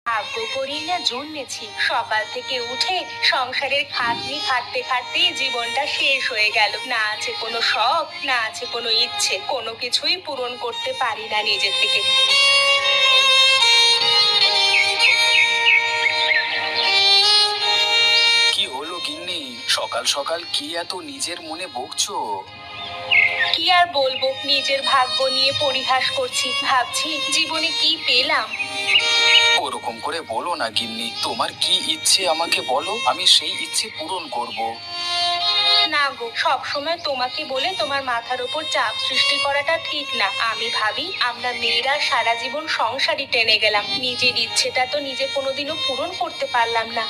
ভাগ্য করেই না জন্মেছি, সকাল থেকে উঠে সংসারের খাটনি খাটতে খাটতেই জীবনটা শেষ হয়ে গেল। না আছে কোনো শখ, না আছে কোনো ইচ্ছে, কোনো কিছুই পূরণ করতে পারি না নিজে থেকে। কি হলো গিন্নি? সকাল সকাল কি এত নিজের মনে বকছো? কি আর বলবো, নিজের ভাগ্য নিয়ে পরিহাস করছি, ভাবছি জীবনে কি পেলাম। ওরকম করে বলো না গিন্নি, তোমার কি ইচ্ছে আমাকে বলো, আমি সেই ইচ্ছে পূরণ করব। না গো, সবসময় তোমাকে বলে তোমার মাথার উপর চাপ সৃষ্টি করাটা ঠিক না। আমি ভাবি আমরা মেয়েরা সারা জীবন সংসারই টেনে গেলাম, নিজের ইচ্ছেটা তো নিজে কোনোদিনও পূরণ করতে পারলাম না।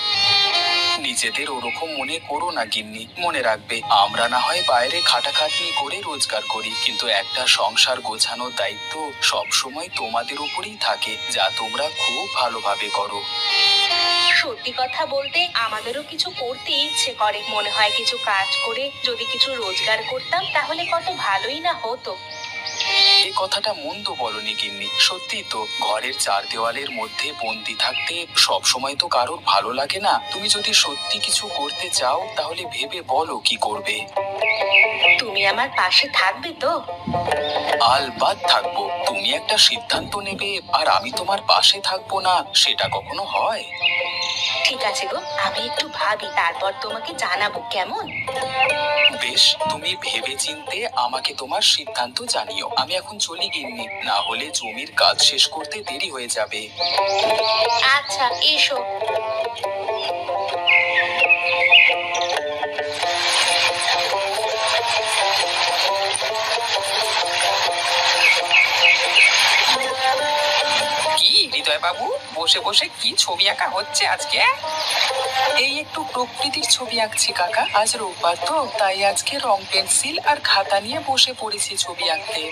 নিজেদের ওরকম মনে করো না গিন্নি, মনে রাখবে আমরা না হয় বাইরে খাটাখাটনি করে রোজগার করি, কিন্তু একটা সংসার গোছানোর দায়িত্ব সব সময় তোমাদের উপরেই থাকে, যা তোমরা খুব ভালোভাবে করো। সত্যি কথা বলতে আমাদেরও কিছু করতে ইচ্ছে করে, মনে হয় কিছু কাজ করে যদি কিছু রোজগার করতাম তাহলে কত ভালোই না হতো। এই কথাটা মন্দ বলনি গিন্নি, সত্যি তো ঘরের চার দেওয়ালের মধ্যে বন্দি থাকতে সব সময় তো কারোর ভালো লাগে না। তুমি যদি সত্যি কিছু করতে চাও তাহলে ভেবে বলো কি করবে। তুমি আমার পাশে থাকবে তো? আলবাদ থাকবো। তুমি একটা সিদ্ধান্ত নেবে আর আমি তোমার পাশে থাকবো না, সেটা কখনো হয়? ঠিক আছে গো, আমি একটু ভাবি, তারপর তোমাকে জানাবো, কেমন? বেশ, তুমি ভেবে চিনতে আমাকে তোমার সিদ্ধান্ত জানিও। আমি এখন চলি গিন্নি, না হলে জমির কাজ শেষ করতে দেরি হয়ে যাবে। আচ্ছা, এসো। কি হৃদয় বাবু, বসে বসে কি ছবি আঁকা হচ্ছে আজকে? এই একটু প্রকৃতির ছবি আঁকছি কাকা, আজ রোববার তো তাই আজকে রং পেন্সিল আর খাতা নিয়ে বসে পড়েছি ছবি আঁকতে।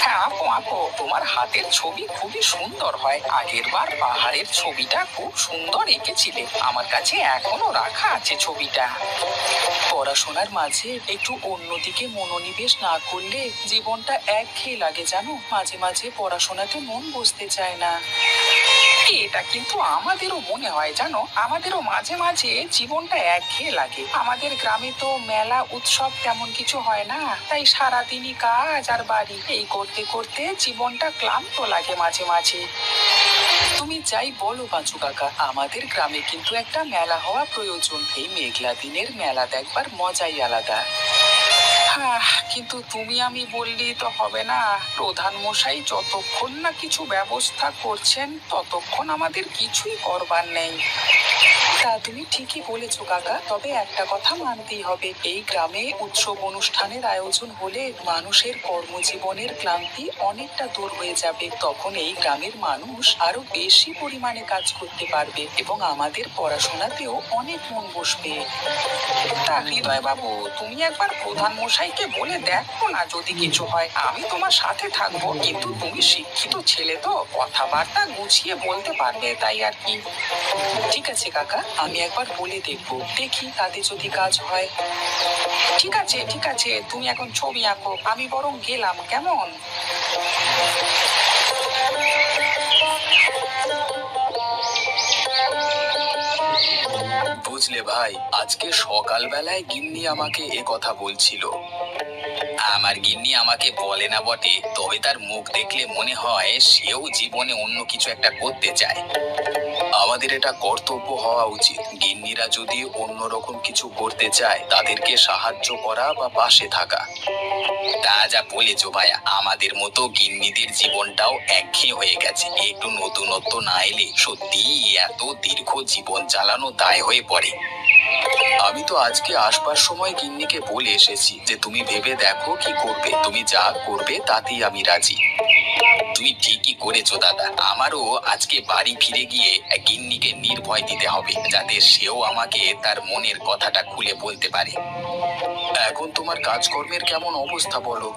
হ্যাঁ, আঁকো আঁকো, তোমার হাতের ছবি খুবই সুন্দর হয়। আগের বার পাহাড়ের ছবিটা খুব সুন্দর এঁকেছিলে, আমার কাছে এখনো রাখা আছে ছবিটা। পড়াশোনার মাঝে একটু অন্যদিকে মনোনিবেশ না করলে জীবনটা একঘেয়ে লাগে জানো, মাঝে মাঝে পড়াশোনাতে মন বসতে চায় না। এটা কিন্তু আমাদেরও মনে হয় জানো, আমাদেরও মাঝে মাঝে জীবনটা একঘেয়ে লাগে। আমাদের গ্রামে তো মেলা উৎসব তেমন কিছু হয় না, তাই সারাদিনই কাজ আর বাড়ি, এই করতে করতে জীবনটা ক্লান্ত লাগে মাঝে মাঝে। তুমি যাই বলো পাঁচু কাকা, আমাদের গ্রামে কিন্তু একটা মেলা হওয়া প্রয়োজন। এই মেঘলা দিনের মেলা দেখবার মজাই আলাদা। কিন্তু তুমি আমি বললেই তো হবে না, প্রধান মশাই যতক্ষণ না কিছু ব্যবস্থা করছেন ততক্ষণ আমাদের কিছুই করবার নেই। তা তুমি ঠিকই বলেছো কাকা, তবে একটা কথা মানতেই হবে, এই গ্রামে উৎসব অনুষ্ঠানের আয়োজন হলে মানুষের কর্মজীবনের ক্লান্তি অনেকটা দূর হয়ে যাবে। তখন এই গ্রামের মানুষ আরো বেশি পরিমাণে কাজ করতে পারবে এবং আমাদের পড়াশোনাতেও অনেক মন বসবে। তা হৃদয় বাবু, তুমি একবার প্রধান মশাইকে বলে দেখো না, যদি কিছু হয় আমি তোমার সাথে থাকবো, কিন্তু তুমি শিক্ষিত ছেলে তো, কথাবার্তা গুছিয়ে বলতে পারবে, তাই আর কি। ঠিক আছে কাকা, আমি একবার বলে দেখবো, দেখি তাতে যদি কাজ হয়। ঠিক আছে ঠিক আছে, তুমি এখন ছবি আঁকো, আমি বরং গেলাম, কেমন? বুঝলে ভাই, আজকে সকালবেলায় গিন্নি আমাকে এ কথা বলছিল। আমার গিন্নি আমাকে বলে না বটে, তবে তার মুখ দেখলে মনে হয় সেও জীবনে অন্য কিছু একটা করতে চায়। আমাদের এটা কর্তব্য হওয়া উচিত, গিন্নিরা যদি অন্যরকম কিছু করতে চায় তাদেরকে সাহায্য করা বা পাশে থাকা। তা যা বলেছো ভাইয়া, আমাদের মতো গিন্নিদের জীবনটাও একঘেয়ে হয়ে গেছে, একটু নতুনত্ব না এলে সত্যি এত দীর্ঘ জীবন চালানো দায় হয়ে পড়ে। আমি তো আজকে আসবার সময় গিন্নিকে বলে এসেছি যে তুমি ভেবে দেখো কি করবে, তুমি যা করবে তাতেই আমি রাজি। তুই ঠিকই করেছো দাদা, আমারও আজকে বাড়ি ফিরে গিয়ে গিন্নিকে নির্ভয় দিতে হবে, যাতে সেও আমাকে তার মনের কথাটা খুলে বলতে পারে। এখন তোমার কাজকর্মের কেমন অবস্থা বলো?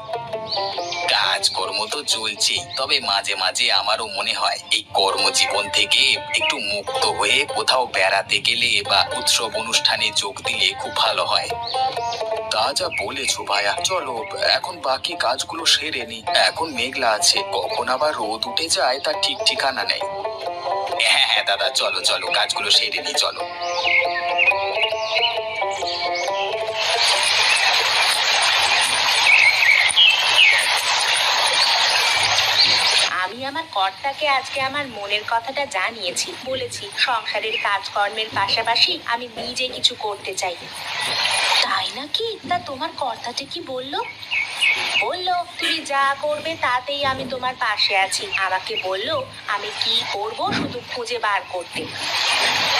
কাজকর্ম তো চলছেই, তবে মাঝে মাঝে আমারও মনে হয় এই কর্মজীবন থেকে একটু মুক্ত হয়ে কোথাও বেড়াতে গেলে বা উৎসব অনুষ্ঠানে যোগ দিলে খুব ভালো হয়। তা যা বলেছো ভাইয়া, চলো এখন বাকি কাজগুলো সেরে নি, এখন মেঘলা আছে, কখন আবার রোদ উঠে যায় তার ঠিক ঠিকানা নেই। হ্যাঁ দাদা, চলো চলো কাজগুলো সেরে নি, চলো। আমি আমার কর্তাকে আজকে আমার মনের কথাটা জানিয়েছি, বলেছি সংসারের কাজকর্মের পাশাপাশি আমি নিজে কিছু করতে চাই। তাই নাকি? তা তোমার কর্তাটা কি বললো? বললো তুমি যা করবে তাতেই আমি তোমার পাশে আছি। আমাকে বললো আমি কি করব শুধু খুঁজে বার করতে।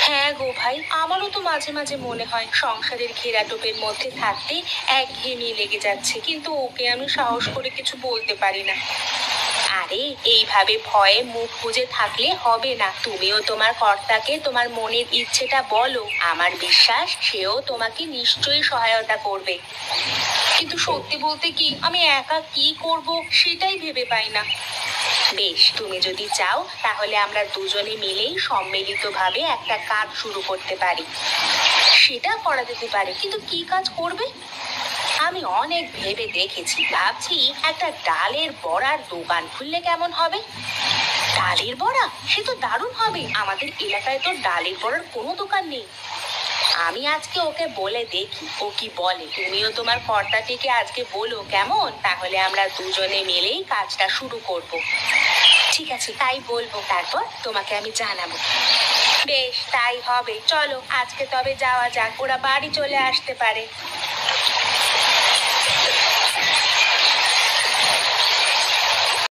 হ্যাঁ গো ভাই, আমারও তো মাঝে মাঝে মনে হয় সংসারের ঘেরাটোপের মধ্যে থাকতে একঘেয়েমি লেগে যাচ্ছে, কিন্তু ওকে আমি সাহস করে কিছু বলতে পারি না। আরে এইভাবে ভয়ে মুখ বুজে থাকলে হবে না। তুমিও তোমার কর্তাকে তোমার মনের ইচ্ছেটা বলো, আমার বিশ্বাস সেও তোমাকে নিশ্চয়ই সহায়তা করবে। কিন্তু সত্যি বলতে কি, আমি একা কি করব সেটাই ভেবে পাই না। বেশ, তুমি যদি চাও তাহলে আমরা দুজনে মিলেই সম্মিলিতভাবে একটা কাজ শুরু করতে পারি। সেটা করা যেতে পারে, কিন্তু কি কাজ করবে? আমি অনেক ভেবে দেখেছি, ভাবছি একটা ডালের বড়ার দোকান খুললে কেমন হবে। ডালের বড়া? সে তো দারুণ হবে। আমাদের এলাকায় তো ডালের বড়ার কোনো দোকান নেই। আমি আজকে ওকে বলে দেখি ও কি বলে। তুমিও তোমার কর্তাটিকে আজকে বলো, কেমন? তাহলে আমরা দুজনে মিলেই কাজটা শুরু করব। ঠিক আছে, তাই বলবো, তারপর তোমাকে আমি জানাবো। বেশ, তাই হবে। চলো আজকে তবে যাওয়া যাক, ওরা বাড়ি চলে আসতে পারে।